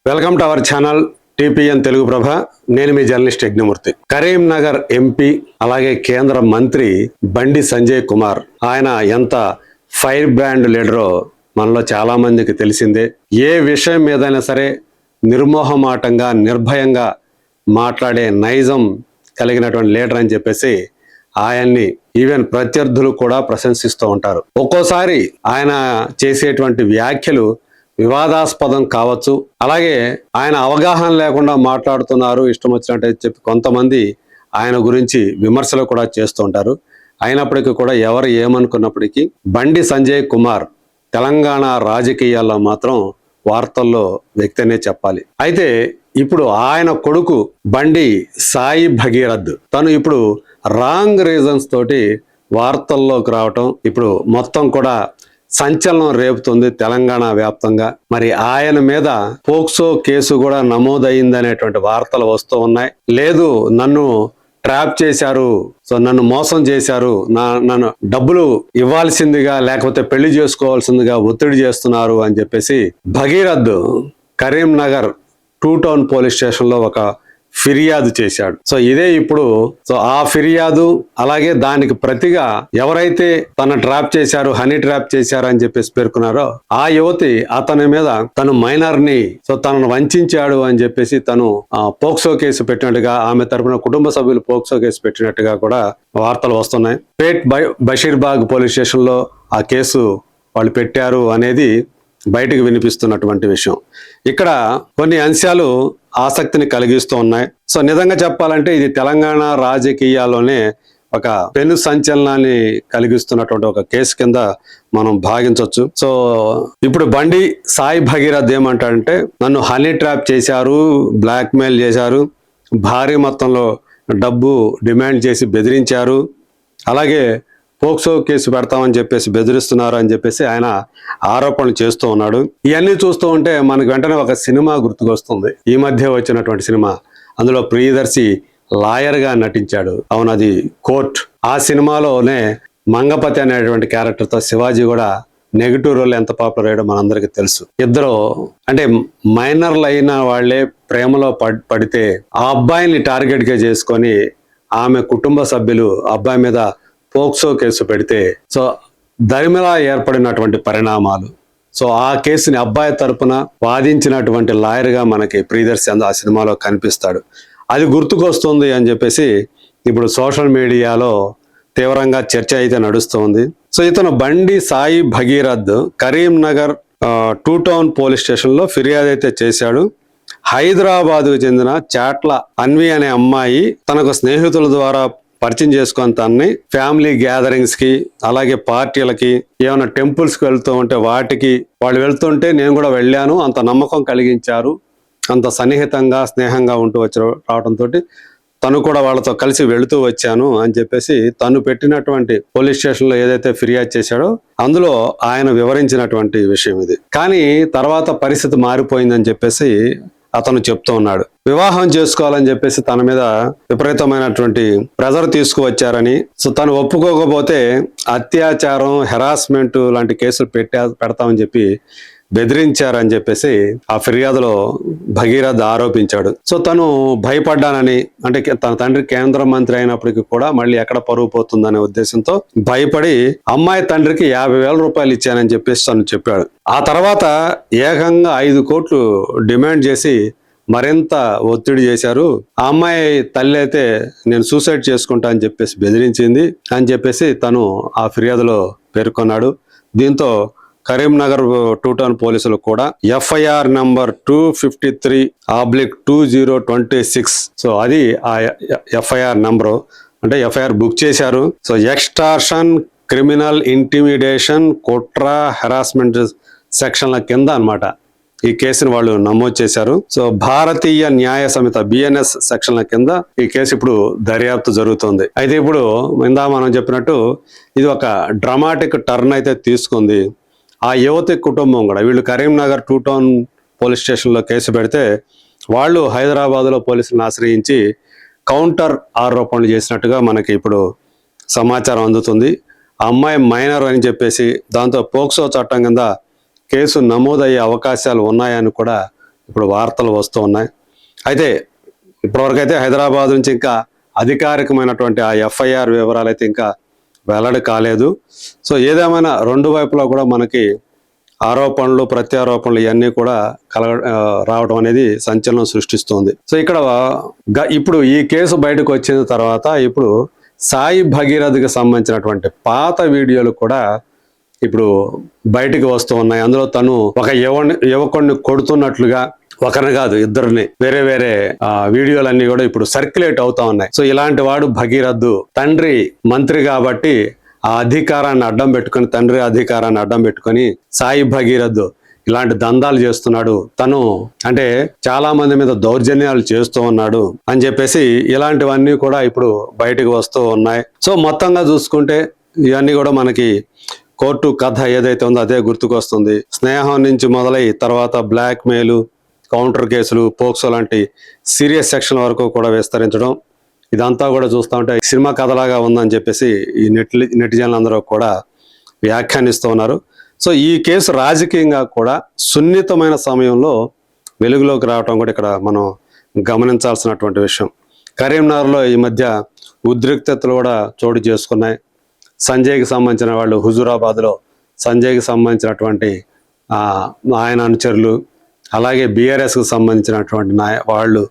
Welcome to our channel TPN Telugu Prabha. నేను మీ journalist Yagnamurthy. Karimnagar MP అలాగే కేంద్ర మంత్రి బండి సంజయ్ కుమార్, ఆయన ఎంత ఫైర్ బ్రాండ్ లీడరో మనలో చాలా మందికి తెలిసిందే. ఏ విషయం మీదైనా సరే నిర్మోహమాటంగా నిర్భయంగా మాట్లాడే నైజం కలిగినటువంటి లీడర్ అని చెప్పేసి ఆయన్ని ఈవెన్ ప్రత్యర్థులు కూడా ప్రశంసిస్తూ ఉంటారు. ఒక్కోసారి ఆయన చేసేటువంటి వ్యాఖ్యలు వివాదాస్పదం కావచ్చు, అలాగే ఆయన అవగాహన లేకుండా మాట్లాడుతున్నారు, ఇష్టం వచ్చినట్టు చెప్పి కొంతమంది ఆయన గురించి విమర్శలు కూడా చేస్తూ ఉంటారు. అయినప్పటికీ కూడా ఎవరు ఏమనుకున్నప్పటికీ బండి సంజయ్ కుమార్ తెలంగాణ రాజకీయాల్లో మాత్రం వార్తల్లో వ్యక్తి అనే చెప్పాలి. అయితే ఇప్పుడు ఆయన కొడుకు బండి సాయి భగీరథ్ తను ఇప్పుడు రాంగ్ రీజన్స్ తోటి వార్తల్లోకి రావటం ఇప్పుడు మొత్తం కూడా సంచలనం రేపుతుంది తెలంగాణ వ్యాప్తంగా. మరి ఆయన మీద పోక్సో కేసు కూడా నమోదైందనేటువంటి వార్తలు వస్తూ ఉన్నాయి. లేదు, నన్ను ట్రాప్ చేశారు, సో నన్ను మోసం చేశారు, నన్ను డబ్బులు ఇవ్వాల్సిందిగా లేకపోతే పెళ్లి చేసుకోవాల్సిందిగా ఒత్తిడి చేస్తున్నారు అని చెప్పేసి Bhagirath Karimnagar 2 town police station లో ఒక ఫిర్యాదు చేశాడు. సో ఇదే ఇప్పుడు ఆ ఫిర్యాదు అలాగే దానికి ప్రతిగా ఎవరైతే తన ట్రాప్ చేశారు, హనీ ట్రాప్ చేశారు అని చెప్పేసి పేర్కొన్నారో ఆ యువతి అతని మీద తను మైనర్ ని తనను వంచాడు అని చెప్పేసి తను పోక్సో కేసు పెట్టినట్టుగా, ఆమె తరపున కుటుంబ సభ్యులు పోక్సో కేసు పెట్టినట్టుగా కూడా వార్తలు వస్తున్నాయి. పేట్ బషీర్బాగ్ పోలీస్ స్టేషన్ లో ఆ కేసు వాళ్ళు పెట్టారు అనేది బయటకు వినిపిస్తున్నటువంటి విషయం. ఇక్కడ కొన్ని అంశాలు ఆసక్తిని కలిగిస్తూ ఉన్నాయి. సో నిజంగా చెప్పాలంటే ఇది తెలంగాణ రాజకీయాల్లోనే ఒక పెను సంచలనాన్ని కలిగిస్తున్నటువంటి ఒక కేసు కింద మనం భావించవచ్చు. సో ఇప్పుడు బండి సాయి భగీరథ్ ఏమంటాడంటే, నన్ను హనీ ట్రాప్ చేశారు, బ్లాక్ మెయిల్ చేశారు, భారీ మొత్తంలో డబ్బు డిమాండ్ చేసి బెదిరించారు, అలాగే పోక్సో కేసు పెడతామని చెప్పేసి బెదిరిస్తున్నారు అని చెప్పేసి ఆయన ఆరోపణలు చేస్తూ ఉన్నాడు. ఇవన్నీ చూస్తూ ఉంటే మనకు వెంటనే ఒక సినిమా గుర్తుకొస్తుంది. ఈ మధ్య వచ్చినటువంటి సినిమా, అందులో ప్రియదర్శి లాయర్ గా నటించాడు. అవును, అది కోర్ట్. ఆ సినిమాలోనే మంగపతి అనేటువంటి క్యారెక్టర్ తో శివాజీ కూడా నెగిటివ్ రోల్ ఎంత పాపులర్ అయ్యాడో మనందరికీ తెలుసు. ఇద్దరు అంటే మైనర్లు అయిన వాళ్లే ప్రేమలో పడితే ఆ అబ్బాయిని టార్గెట్ గా చేసుకొని ఆమె కుటుంబ సభ్యులు అబ్బాయి మీద పోక్సో కేసు పెడితే సో దరిమిలా ఏర్పడినటువంటి పరిణామాలు. సో ఆ కేసుని అబ్బాయి తరపున వాదించినటువంటి లాయర్ గా మనకి ప్రియదర్శి ఆ సినిమాలో కనిపిస్తాడు. అది గుర్తుకొస్తుంది అని చెప్పేసి ఇప్పుడు సోషల్ మీడియాలో తీవ్రంగా చర్చ అయితే నడుస్తుంది. సో ఇతను బండి Sai Bhagirath Karimnagar 2 town police station లో ఫిర్యాదు అయితే చేశాడు. హైదరాబాద్కు చెందిన చాట్ల అన్వి అనే అమ్మాయి తనకు స్నేహితుల ద్వారా పరిచయం చేసుకొని తనని ఫ్యామిలీ గ్యాదరింగ్స్ కి అలాగే పార్టీలకి ఏమైనా టెంపుల్స్ కి వెళ్తూ ఉంటే వాటికి వాళ్ళు వెళ్తుంటే నేను కూడా వెళ్ళాను, అంత నమ్మకం కలిగించారు, అంత సన్నిహితంగా స్నేహంగా ఉంటూ రావడంతో తను కూడా వాళ్ళతో కలిసి వెళుతూ వచ్చాను అని చెప్పేసి తను పెట్టినటువంటి పోలీస్ స్టేషన్ లో ఏదైతే ఫిర్యాదు చేశాడో అందులో ఆయన వివరించినటువంటి విషయం ఇది. కానీ తర్వాత పరిస్థితి మారిపోయిందని చెప్పేసి అతను చెప్తూ ఉన్నాడు. వివాహం చేసుకోవాలని చెప్పేసి తన మీద విపరీతమైనటువంటి ప్రెజర్ తీసుకువచ్చారని, సో తను ఒప్పుకోకపోతే అత్యాచారం, హెరాస్మెంట్ లాంటి కేసులు పెడతామని చెప్పి బెదిరించారని చెప్పేసి ఆ ఫిర్యాదులో భగీరథ్ ఆరోపించాడు. సో తను భయపడ్డానని, అంటే తన తండ్రి కేంద్ర మంత్రి అయినప్పటికీ కూడా మళ్ళీ ఎక్కడ పరువు పోతుందనే ఉద్దేశంతో భయపడి అమ్మాయి తండ్రికి 50,000 రూపాయలు ఇచ్చానని చెప్పేసి తను చెప్పాడు. ఆ తర్వాత ఏకంగా 5 కోట్లు డిమాండ్ చేసి మరింత ఒత్తిడి చేశారు. ఆ అమ్మాయి తల్లి అయితే నేను సూసైడ్ చేసుకుంటా అని చెప్పేసి బెదిరించింది అని చెప్పేసి తను ఆ ఫిర్యాదులో పేర్కొన్నాడు. దీంతో కరీంనగర్ 2 టౌన్ పోలీసులు కూడా FIR నంబర్ 253/2026 సో అది ఆ FIR నంబరు, అంటే FIR బుక్ చేశారు. సో ఎక్స్టార్షన్, క్రిమినల్ ఇంటిమిడేషన్, కుట్ర, హెరాస్మెంట్ సెక్షన్ల కింద అన్నమాట ఈ కేసుని వాళ్ళు నమోదు చేశారు. సో భారతీయ న్యాయ సమిత BNS సెక్షన్ల కింద ఈ కేసు ఇప్పుడు దర్యాప్తు జరుగుతుంది. అయితే ఇప్పుడు ఇందా మనం చెప్పినట్టు ఇది ఒక డ్రామాటిక్ టర్న్ అయితే తీసుకుంది. ఆ యువతి కుటుంబం కూడా, వీళ్ళు కరీంనగర్ 2 టౌన్ పోలీస్ స్టేషన్లో కేసు పెడితే వాళ్ళు హైదరాబాద్లో పోలీసులను ఆశ్రయించి కౌంటర్ ఆరోపణలు చేసినట్టుగా మనకి ఇప్పుడు సమాచారం అందుతుంది. ఆ అమ్మాయి మైనర్ అని చెప్పేసి దాంతో పోక్సో చట్టం కింద కేసు నమోదయ్యే అవకాశాలు ఉన్నాయని కూడా ఇప్పుడు వార్తలు వస్తూ ఉన్నాయి. అయితే ఇప్పటివరకైతే హైదరాబాద్ నుంచి ఇంకా అధికారికమైనటువంటి ఆ ఎఫ్ఐఆర్ వివరాలు అయితే ఇంకా వెల్లడి కాలేదు. సో ఏదేమైనా రెండు వైపులా కూడా మనకి ఆరోపణలు ప్రత్యారోపణలు ఇవన్నీ కూడా రావడం అనేది సంచలనం సృష్టిస్తుంది. సో ఇక్కడ ఇప్పుడు ఈ కేసు బయటకు వచ్చిన తర్వాత ఇప్పుడు సాయి భగీరథకి సంబంధించినటువంటి పాత వీడియోలు కూడా ఇప్పుడు బయటకు వస్తూ ఉన్నాయి. అందులో తను ఒక యువకుడిని కొడుతున్నట్లుగా, ఒకరిని కాదు ఇద్దరిని, వేరే వేరే వీడియోలన్నీ కూడా ఇప్పుడు సర్క్యులేట్ అవుతా ఉన్నాయి. సో ఇలాంటి వాడు భగీరథ్, తండ్రి మంత్రి కాబట్టి ఆ అధికారాన్ని అడ్డం పెట్టుకొని, తండ్రి అధికారాన్ని అడ్డం పెట్టుకొని సాయి భగీరథ్ ఇలాంటి దందాలు చేస్తున్నాడు, తను అంటే చాలా మంది మీద దౌర్జన్యాలు చేస్తూ ఉన్నాడు అని చెప్పేసి ఇలాంటివన్నీ కూడా ఇప్పుడు బయటకు వస్తూ ఉన్నాయి. సో మొత్తంగా చూసుకుంటే ఇవన్నీ కూడా మనకి కోర్టు కథ ఏదైతే ఉందో అదే గుర్తుకొస్తుంది. స్నేహం నుంచి మొదలై తర్వాత బ్లాక్ మెయిల్, కౌంటర్ కేసులు, పోక్సో లాంటి సీరియస్ సెక్షన్ వరకు కూడా విస్తరించడం, ఇదంతా కూడా చూస్తూ ఉంటే సినిమా కథలాగా ఉందని చెప్పేసి ఈ నెటిజన్లు అందరూ కూడా వ్యాఖ్యానిస్తూ ఉన్నారు. సో ఈ కేసు రాజకీయంగా కూడా సున్నితమైన సమయంలో వెలుగులోకి రావడం కూడా ఇక్కడ మనం గమనించాల్సినటువంటి విషయం. కరీంనగర్లో ఈ మధ్య ఉద్రిక్తతలు కూడా చోటు చేసుకున్నాయి. సంజయ్కి సంబంధించిన వాళ్ళు, హుజూరాబాద్లో సంజయ్కి సంబంధించినటువంటి ఆయన అనుచరులు, అలాగే బీఆర్ఎస్కి సంబంధించినటువంటి వాళ్ళు,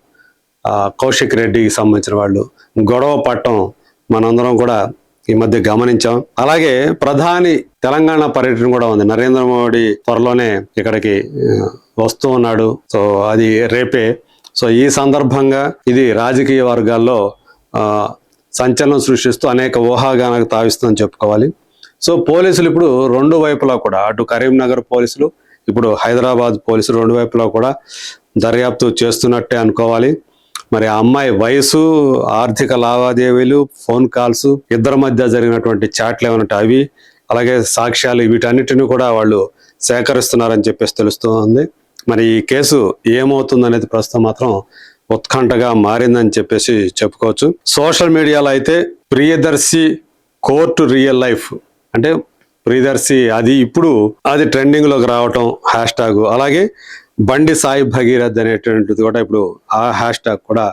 కౌశిక్ రెడ్డికి సంబంధించిన వాళ్ళు గొడవ పట్టం మనందరం కూడా ఈ మధ్య గమనించాం. అలాగే ప్రధాని తెలంగాణ పర్యటన కూడా ఉంది. నరేంద్ర మోడీ త్వరలోనే ఇక్కడికి వస్తూ ఉన్నాడు. సో అది రేపే. సో ఈ సందర్భంగా ఇది రాజకీయ వర్గాల్లో సంచలనం సృష్టిస్తూ అనేక ఊహాగానాలకు తావిస్తుందని చెప్పుకోవాలి. సో పోలీసులు ఇప్పుడు రెండు వైపులా కూడా, అటు కరీంనగర్ పోలీసులు, ఇప్పుడు హైదరాబాద్ పోలీసులు రెండు వైపులా కూడా దర్యాప్తు చేస్తున్నట్టే అనుకోవాలి. మరి ఆ అమ్మాయి వయసు, ఆర్థిక లావాదేవీలు, ఫోన్ కాల్స్, ఇద్దరి మధ్య జరిగినటువంటి చాట్లు ఏమన్నట్టు అవి, అలాగే సాక్ష్యాలు, వీటన్నిటిని కూడా వాళ్ళు సేకరిస్తున్నారని చెప్పేసి తెలుస్తుంది. మరి ఈ కేసు ఏమవుతుందనేది ప్రస్తుతం మాత్రం ఉత్కంఠగా మారిందని చెప్పేసి చెప్పుకోవచ్చు. సోషల్ మీడియాలో అయితే ప్రియదర్శి కోర్టు రియల్ లైఫ్ అంటే ప్రియదర్శి అది ఇప్పుడు అది ట్రెండింగ్ లోకి రావటం హ్యాష్ ట్యాగ్, అలాగే బండి సాయి భగీరథ్ అనేటువంటిది కూడా ఇప్పుడు ఆ హ్యాష్ ట్యాగ్ కూడా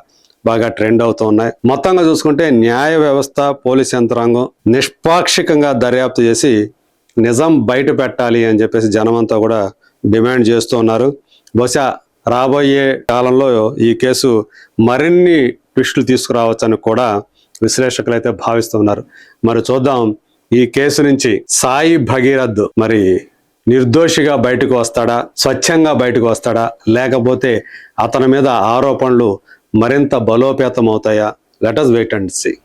బాగా ట్రెండ్ అవుతూ ఉన్నాయి. మొత్తంగా చూసుకుంటే న్యాయ వ్యవస్థ, పోలీస్ యంత్రాంగం నిష్పాక్షికంగా దర్యాప్తు చేసి నిజం బయట పెట్టాలి అని చెప్పేసి జనమంతా కూడా డిమాండ్ చేస్తూ ఉన్నారు. బహుశా రాబోయే కాలంలో ఈ కేసు మరిన్ని ట్విస్టులు తీసుకురావచ్చని కూడా విశ్లేషకులు అయితే భావిస్తున్నారు. మరి చూద్దాం ఈ కేసు నుంచి సాయి భగీరథ్ మరి నిర్దోషిగా బయటకు వస్తాడా, స్వచ్ఛంగా బయటకు వస్తాడా, లేకపోతే అతని మీద ఆరోపణలు మరింత బలోపేతం అవుతాయా? Let us wait and see.